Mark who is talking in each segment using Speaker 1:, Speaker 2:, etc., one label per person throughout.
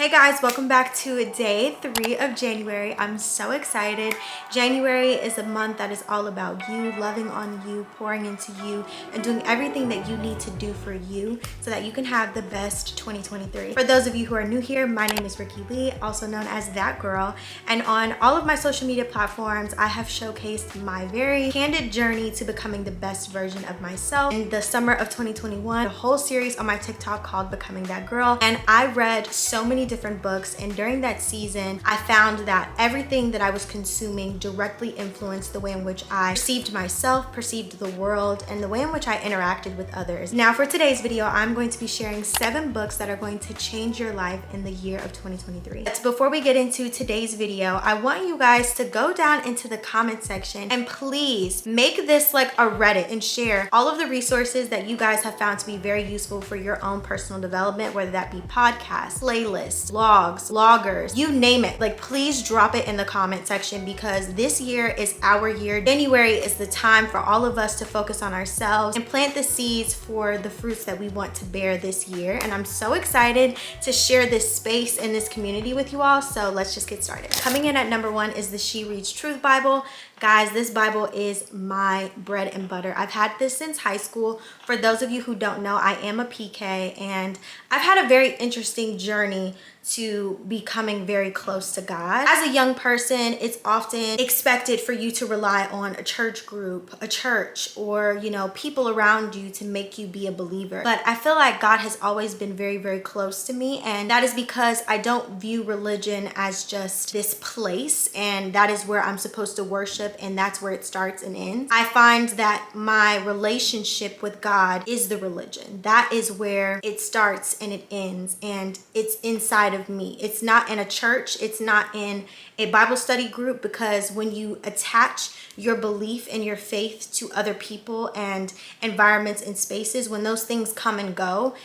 Speaker 1: Hey guys, welcome back to day 3 of January. I'm so excited. January is a month that is all about you, loving on you, pouring into you, and doing everything that you need to do for you so that you can have the best 2023. For those of you who are new here, my name is Rikki Lee, also known as That Girl, and on all of my social media platforms, I have showcased my very candid journey to becoming the best version of myself. In the summer of 2021, a whole series on my TikTok called Becoming That Girl, and I read so many different books, and during that season I found that everything that I was consuming directly influenced the way in which I perceived myself, perceived the world, and the way in which I interacted with others. Now for today's video, I'm going to be sharing 7 books that are going to change your life in the year of 2023. But before we get into today's video, I want you guys to go down into the comment section and please make this like a Reddit and share all of the resources that you guys have found to be very useful for your own personal development, whether that be podcasts, playlists, vlogs, vloggers, you name it. Like, please drop it in the comment section because this year is our year. January is the time for all of us to focus on ourselves and plant the seeds for the fruits that we want to bear this year. And I'm so excited to share this space and this community with you all. So let's just get started. Coming in at number 1 is the She Reads Truth Bible. Guys, this Bible is my bread and butter. I've had this since high school. For those of you who don't know, I am a PK and I've had a very interesting journey to becoming very close to God. As a young person, it's often expected for you to rely on a church group, a church, or, you know, people around you to make you be a believer. But I feel like God has always been very, very close to me. And that is because I don't view religion as just this place and that is where I'm supposed to worship and that's where it starts and ends. I find that my relationship with God is the religion. That is where it starts and it ends, and it's inside of me. It's not in a church, it's not in a Bible study group, because when you attach your belief and your faith to other people and environments and spaces, when those things come and go,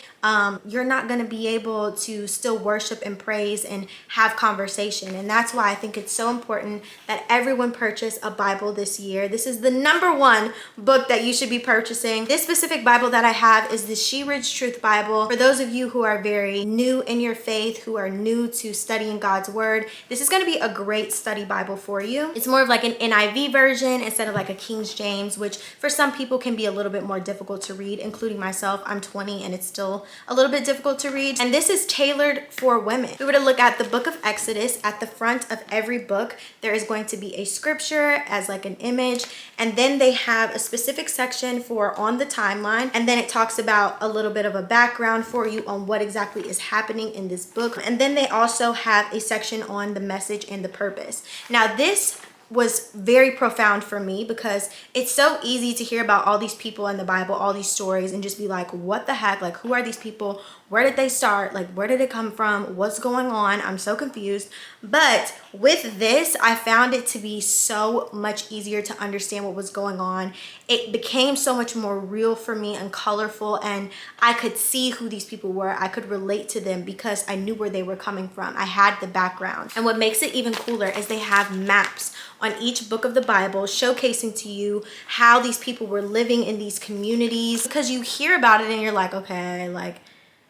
Speaker 1: you're not going to be able to still worship and praise and have conversation. And that's why I think it's so important that everyone purchase a Bible this year. This is the number 1 book that you should be purchasing. This specific Bible that I have is the She Reads Truth Bible. For those of you who are very new in your faith, who are new to studying God's word, this is going to be a great study Bible for you. It's more of like an NIV version instead of like a King James, which for some people can be a little bit more difficult to read, including myself. I'm 20 and it's still a little bit difficult to read. And this is tailored for women. If we were to look at the book of Exodus, at the front of every book, there is going to be a scripture as like an image. And then they have a specific section for on the timeline. And then it talks about a little bit of a background for you on what exactly is happening in this book. And then they also have a section on the message and the purpose. Now this was very profound for me because it's so easy to hear about all these people in the Bible, all these stories, and just be like, what the heck? Like, who are these people? Where did they start? Like, where did it come from? What's going on? I'm so confused. But with this, I found it to be so much easier to understand what was going on. It became so much more real for me and colorful, and I could see who these people were. I could relate to them because I knew where they were coming from. I had the background. And what makes it even cooler is they have maps on each book of the Bible showcasing to you how these people were living in these communities, because you hear about it and you're like, okay, like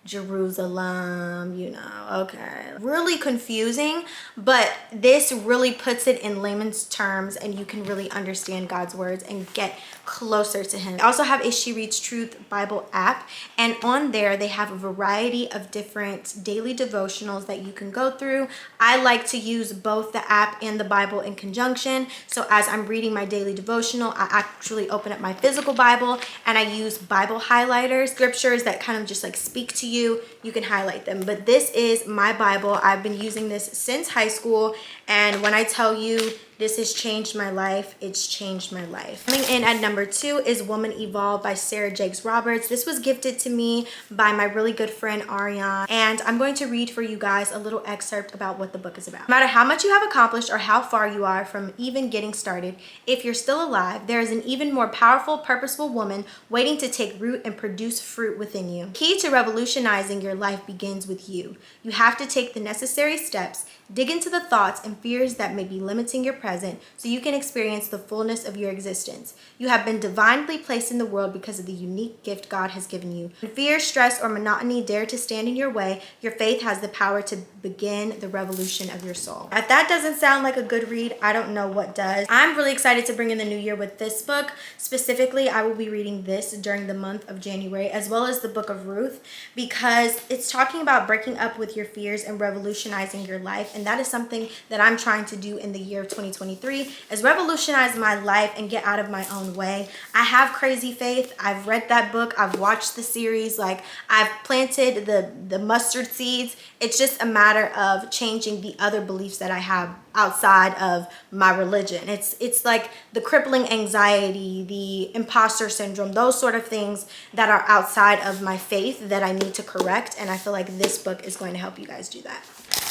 Speaker 1: Jerusalem, you know, okay. Really confusing, but this really puts it in layman's terms and you can really understand God's words and get closer to him. I also have a She Reads Truth Bible app, and on there they have a variety of different daily devotionals that you can go through. I like to use both the app and the Bible in conjunction. So as I'm reading my daily devotional, I actually open up my physical Bible and I use Bible highlighters, scriptures that kind of just like speak to you. You can highlight them. But this is my Bible. I've been using this since high school, and when I tell you this has changed my life, it's changed my life. Coming in at number 2 is Woman Evolved by Sarah Jakes Roberts. This was gifted to me by my really good friend Ariane, and I'm going to read for you guys a little excerpt about what the book is about. No matter how much you have accomplished or how far you are from even getting started, if you're still alive, there is an even more powerful, purposeful woman waiting to take root and produce fruit within you. Key to revolutionizing your life begins with you. You have to take the necessary steps, dig into the thoughts and fears that may be limiting your present so you can experience the fullness of your existence. You have been divinely placed in the world because of the unique gift God has given you. When fear, stress, or monotony dare to stand in your way, your faith has the power to begin the revolution of your soul. If that doesn't sound like a good read, I don't know what does. I'm really excited to bring in the new year with this book. Specifically, I will be reading this during the month of January, as well as the book of Ruth, because it's talking about breaking up with your fears and revolutionizing your life. And that is something that I'm trying to do in the year of 2023, is revolutionize my life and get out of my own way. I have crazy faith. I've read that book. I've watched the series. Like, I've planted the mustard seeds. It's just a matter of changing the other beliefs that I have outside of my religion. It's like the crippling anxiety, the imposter syndrome, those sort of things that are outside of my faith that I need to correct. And I feel like this book is going to help you guys do that.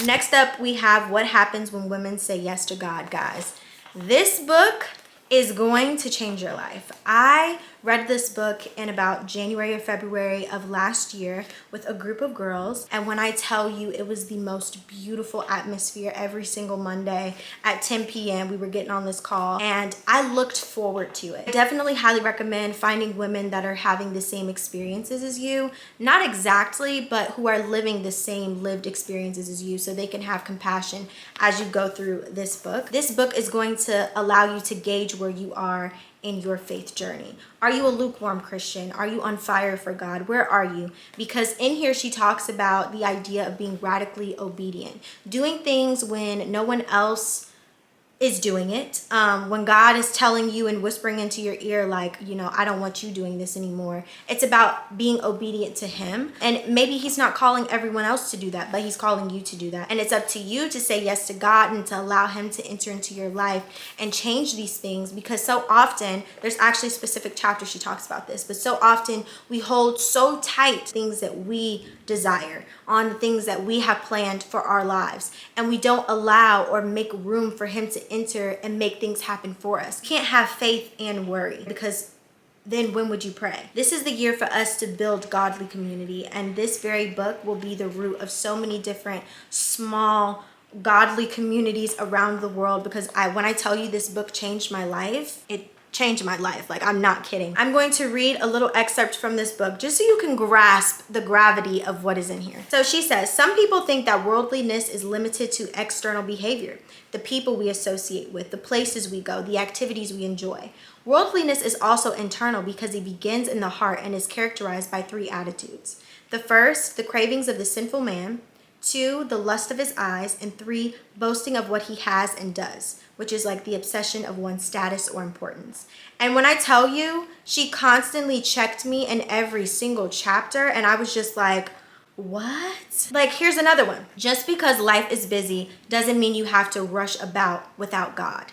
Speaker 1: Next up, we have What Happens When Women Say Yes to God, guys. This book is going to change your life. I read this book in about January or February of last year with a group of girls. And when I tell you, it was the most beautiful atmosphere every single Monday at 10 p.m. We were getting on this call and I looked forward to it. I definitely highly recommend finding women that are having the same experiences as you. Not exactly, but who are living the same lived experiences as you so they can have compassion as you go through this book. This book is going to allow you to gauge where you are in your faith journey. Are you a lukewarm Christian? Are you on fire for God? Where are you? Because in here she talks about the idea of being radically obedient, doing things when no one else is doing it. When God is telling you and whispering into your ear, like, you know, I don't want you doing this anymore. It's about being obedient to him. And maybe he's not calling everyone else to do that, but he's calling you to do that. And it's up to you to say yes to God and to allow him to enter into your life and change these things. Because so often, there's actually a specific chapter she talks about this, but so often we hold so tight things that we desire, on the things that we have planned for our lives, and we don't allow or make room for him to enter and make things happen for us. You can't have faith and worry, because then when would you pray? This is the year for us to build godly community, and this very book will be the root of so many different small godly communities around the world. Because when I tell you this book changed my life, it changed my life. Like, I'm not kidding. I'm going to read a little excerpt from this book just so you can grasp the gravity of what is in here. So she says, some people think that worldliness is limited to external behavior, the people we associate with, the places we go, the activities we enjoy. Worldliness is also internal because it begins in the heart and is characterized by three attitudes. The first, the cravings of the sinful man. 2, the lust of his eyes. And 3, boasting of what he has and does, which is like the obsession of one's status or importance. And when I tell you, she constantly checked me in every single chapter, and I was just like, what? Like, here's another one. Just because life is busy doesn't mean you have to rush about without God.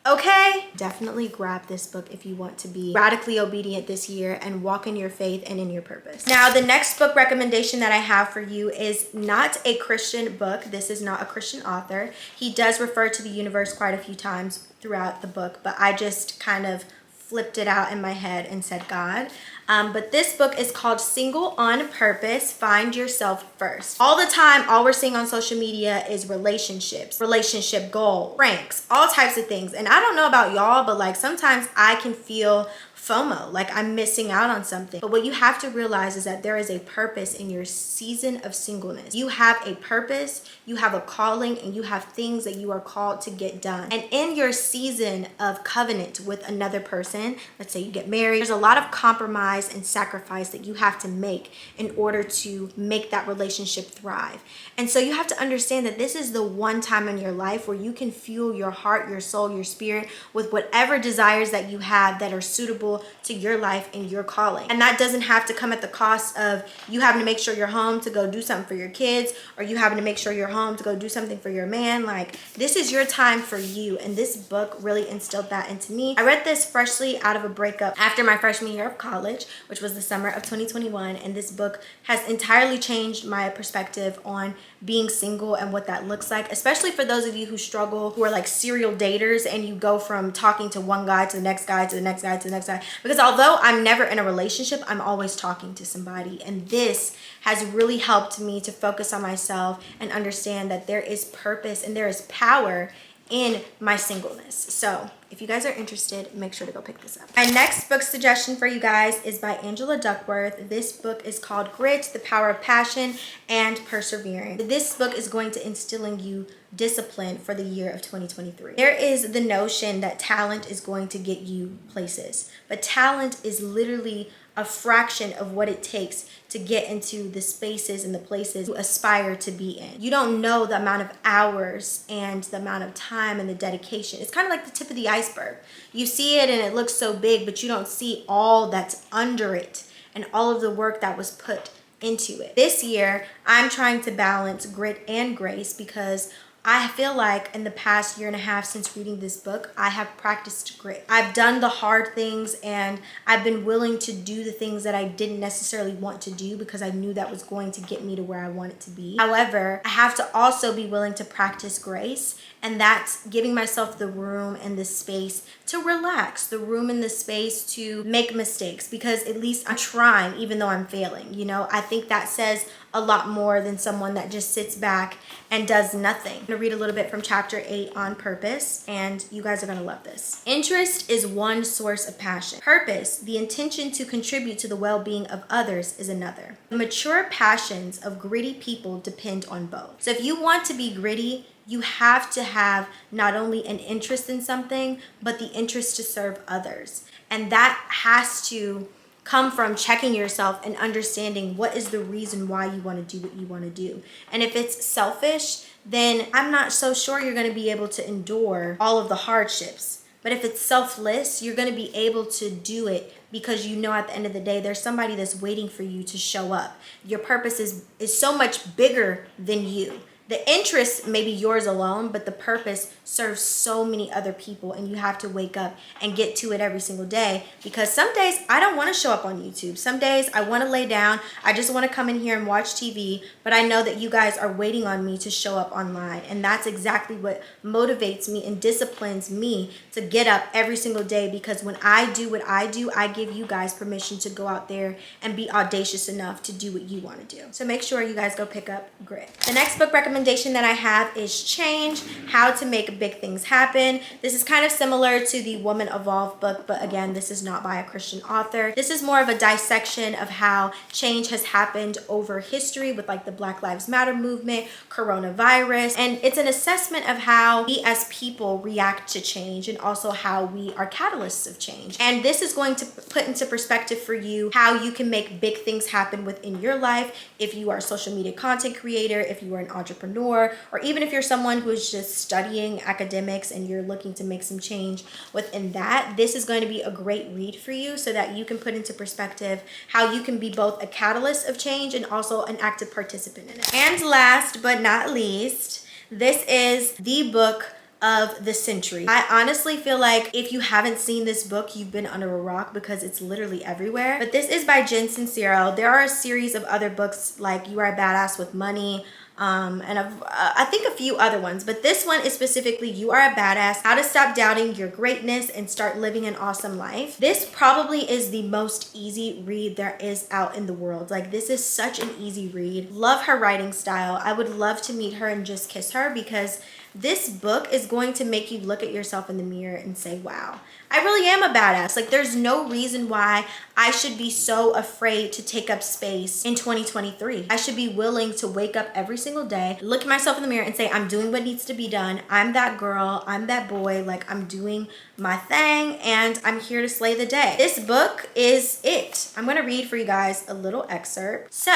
Speaker 1: Okay? Definitely grab this book if you want to be radically obedient this year and walk in your faith and in your purpose. Now, the next book recommendation that I have for you is not a Christian book. This is not a Christian author. He does refer to the universe quite a few times throughout the book, but I just kind of flipped it out in my head and said God. But this book is called Single on Purpose, Find Yourself First. All the time, all we're seeing on social media is relationships, relationship goals, pranks, all types of things. And I don't know about y'all, but like sometimes I can feel FOMO, like I'm missing out on something. But what you have to realize is that there is a purpose in your season of singleness. You have a purpose, you have a calling, and you have things that you are called to get done. And in your season of covenant with another person, let's say you get married, there's a lot of compromise and sacrifice that you have to make in order to make that relationship thrive. And so you have to understand that this is the one time in your life where you can fuel your heart, your soul, your spirit with whatever desires that you have that are suitable to your life and your calling. And that doesn't have to come at the cost of you having to make sure you're home to go do something for your kids, or you having to make sure you're home to go do something for your man. Like, this is your time for you. And this book really instilled that into me. I read this freshly out of a breakup after my freshman year of college, which was the summer of 2021. And this book has entirely changed my perspective on being single and what that looks like, especially for those of you who struggle, who are like serial daters, and you go from talking to one guy to the next guy to the next guy to the next guy. Because although I'm never in a relationship, I'm always talking to somebody. And this has really helped me to focus on myself and understand that there is purpose and there is power in my singleness. So if you guys are interested, make sure to go pick this up. My next book suggestion for you guys is by Angela Duckworth. This book is called Grit, The Power of Passion and Persevering. This book is going to instill in you discipline for the year of 2023. There is the notion that talent is going to get you places, but talent is literally a fraction of what it takes to get into the spaces and the places you aspire to be in. You don't know the amount of hours and the amount of time and the dedication. It's kind of like the tip of the iceberg. You see it and it looks so big, but you don't see all that's under it and all of the work that was put into it. This year, I'm trying to balance grit and grace because I feel like in the past year and a half since reading this book, I have practiced grit. I've done the hard things and I've been willing to do the things that I didn't necessarily want to do because I knew that was going to get me to where I wanted to be. However, I have to also be willing to practice grace, and that's giving myself the room and the space to relax, the room and the space to make mistakes, because at least I'm trying even though I'm failing. You know, I think that says a lot more than someone that just sits back and does nothing. I'm gonna read a little bit from chapter 8 on purpose, and you guys are gonna love this. Interest is one source of passion. Purpose, the intention to contribute to the well-being of others, is another. The mature passions of gritty people depend on both. So if you want to be gritty, you have to have not only an interest in something, but the interest to serve others. And that has to come from checking yourself and understanding what is the reason why you want to do what you want to do. And if it's selfish, then I'm not so sure you're going to be able to endure all of the hardships. But if it's selfless, you're going to be able to do it because you know at the end of the day, there's somebody that's waiting for you to show up. Your purpose is so much bigger than you. The interest may be yours alone, but the purpose serves so many other people, and you have to wake up and get to it every single day, because some days I don't want to show up on YouTube. Some days I want to lay down. I just want to come in here and watch TV, but I know that you guys are waiting on me to show up online, and that's exactly what motivates me and disciplines me to get up every single day, because when I do what I do, I give you guys permission to go out there and be audacious enough to do what you want to do. So make sure you guys go pick up Grit. The next book recommendation that I have is Change, How to Make Big Things Happen. This is kind of similar to the Woman Evolve book, but again, this is not by a Christian author. This is more of a dissection of how change has happened over history with like the Black Lives Matter movement, coronavirus, and it's an assessment of how we as people react to change and also how we are catalysts of change. And this is going to put into perspective for you how you can make big things happen within your life. If you are a social media content creator, if you are an entrepreneur, or even if you're someone who is just studying academics and you're looking to make some change within that, this is going to be a great read for you so that you can put into perspective how you can be both a catalyst of change and also an active participant in it. And last but not least, this is the book of the century. I honestly feel like if you haven't seen this book, you've been under a rock, because it's literally everywhere. But this is by Jen Sincero. There are a series of other books like You Are a Badass with Money, and I think a few other ones, but this one is specifically You Are a Badass, How to Stop Doubting Your Greatness and Start Living an Awesome Life. This probably is the most easy read there is out in the world. Like, this is such an easy read. Love her writing style. I would love to meet her and just kiss her, because this book is going to make you look at yourself in the mirror and say, wow, I really am a badass. Like, there's no reason why I should be so afraid to take up space in 2023. I should be willing to wake up every single day, look at myself in the mirror and say, I'm doing what needs to be done. I'm that girl. I'm that boy. Like, I'm doing my thing and I'm here to slay the day. This book is it. I'm going to read for you guys a little excerpt. So,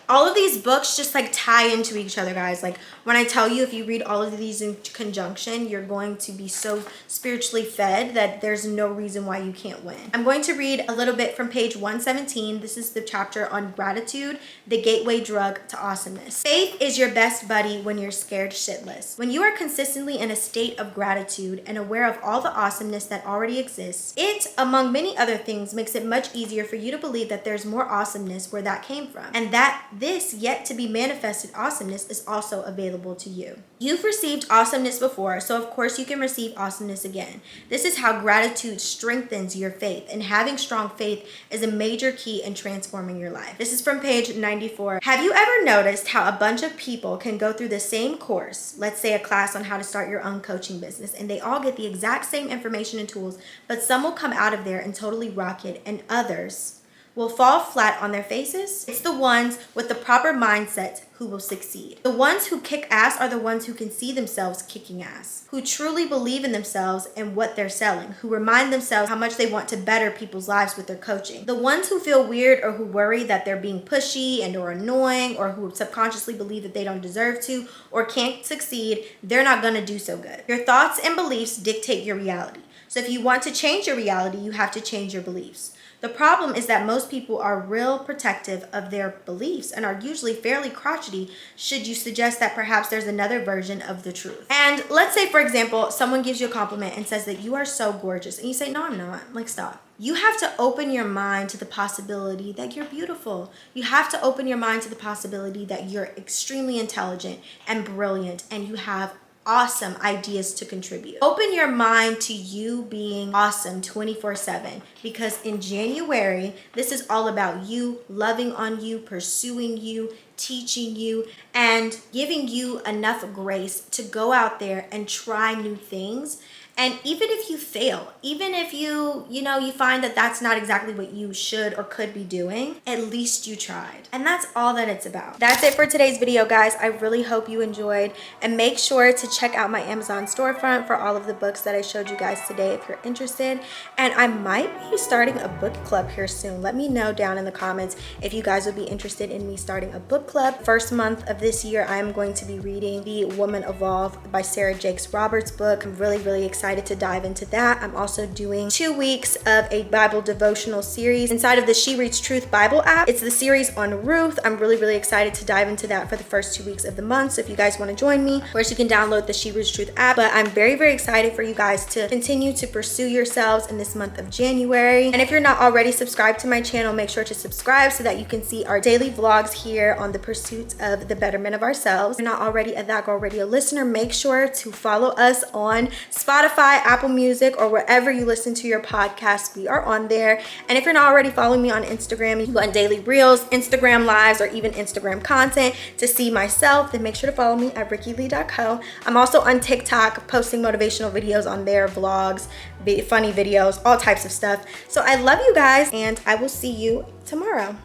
Speaker 1: all of these books just like tie into each other, guys. Like, when I tell you, if you read all of these in conjunction, you're going to be so spiritually fed that there's no reason why you can't win. I'm going to read a little bit from page 117. This is the chapter on gratitude, the gateway drug to awesomeness. Faith is your best buddy when you're scared shitless. When you are consistently in a state of gratitude and aware of all the awesomeness that already exists, it, among many other things, makes it much easier for you to believe that there's more awesomeness where that came from, and that this yet to be manifested awesomeness is also available to you. You've received awesomeness before, so of course you can receive awesomeness again. This is how gratitude strengthens your faith, and having strong faith is a major key in transforming your life. This is from page 94. Have you ever noticed how a bunch of people can go through the same course, let's say a class on how to start your own coaching business, and they all get the exact same information and tools, but some will come out of there and totally rock it, and others will fall flat on their faces? It's the ones with the proper mindset who will succeed. The ones who kick ass are the ones who can see themselves kicking ass, who truly believe in themselves and what they're selling, who remind themselves how much they want to better people's lives with their coaching. The ones who feel weird or who worry that they're being pushy and or annoying, or who subconsciously believe that they don't deserve to or can't succeed, they're not gonna do so good. Your thoughts and beliefs dictate your reality. So if you want to change your reality, you have to change your beliefs. The problem is that most people are real protective of their beliefs and are usually fairly crotchety should you suggest that perhaps there's another version of the truth. And let's say, for example, someone gives you a compliment and says that you are so gorgeous, and you say, no, I'm not. Like, stop. You have to open your mind to the possibility that you're beautiful. You have to open your mind to the possibility that you're extremely intelligent and brilliant, and you have awesome ideas to contribute. Open your mind to you being awesome 24/7, because in January, this is all about you loving on you, pursuing you, teaching you, and giving you enough grace to go out there and try new things. And even if you fail, even if you find that that's not exactly what you should or could be doing, at least you tried. And that's all that it's about. That's it for today's video, guys. I really hope you enjoyed, and make sure to check out my Amazon storefront for all of the books that I showed you guys today if you're interested. And I might be starting a book club here soon. Let me know down in the comments if you guys would be interested in me starting a book club. First month of this year, I'm going to be reading The Woman Evolved by Sarah Jakes Roberts' book. I'm really excited to dive into that. I'm also doing 2 weeks of a Bible devotional series inside of the She Reads Truth Bible app. It's the series on Ruth. I'm really excited to dive into that for the first 2 weeks of the month. So if you guys want to join me, of course you can download the She Reads Truth app. But I'm very excited for you guys to continue to pursue yourselves in this month of January. And if you're not already subscribed to my channel, make sure to subscribe so that you can see our daily vlogs here on the pursuit of the betterment of ourselves. If you're not already a That Girl Radio listener, make sure to follow us on Spotify, Apple Music, or wherever you listen to your podcasts. We are on there. And if you're not already following me on Instagram, you want daily reels, Instagram lives, or even Instagram content to see myself, then make sure to follow me at rikkilee.co. I'm also on TikTok posting motivational videos on there, vlogs, funny videos, all types of stuff. So I love you guys, and I will see you tomorrow.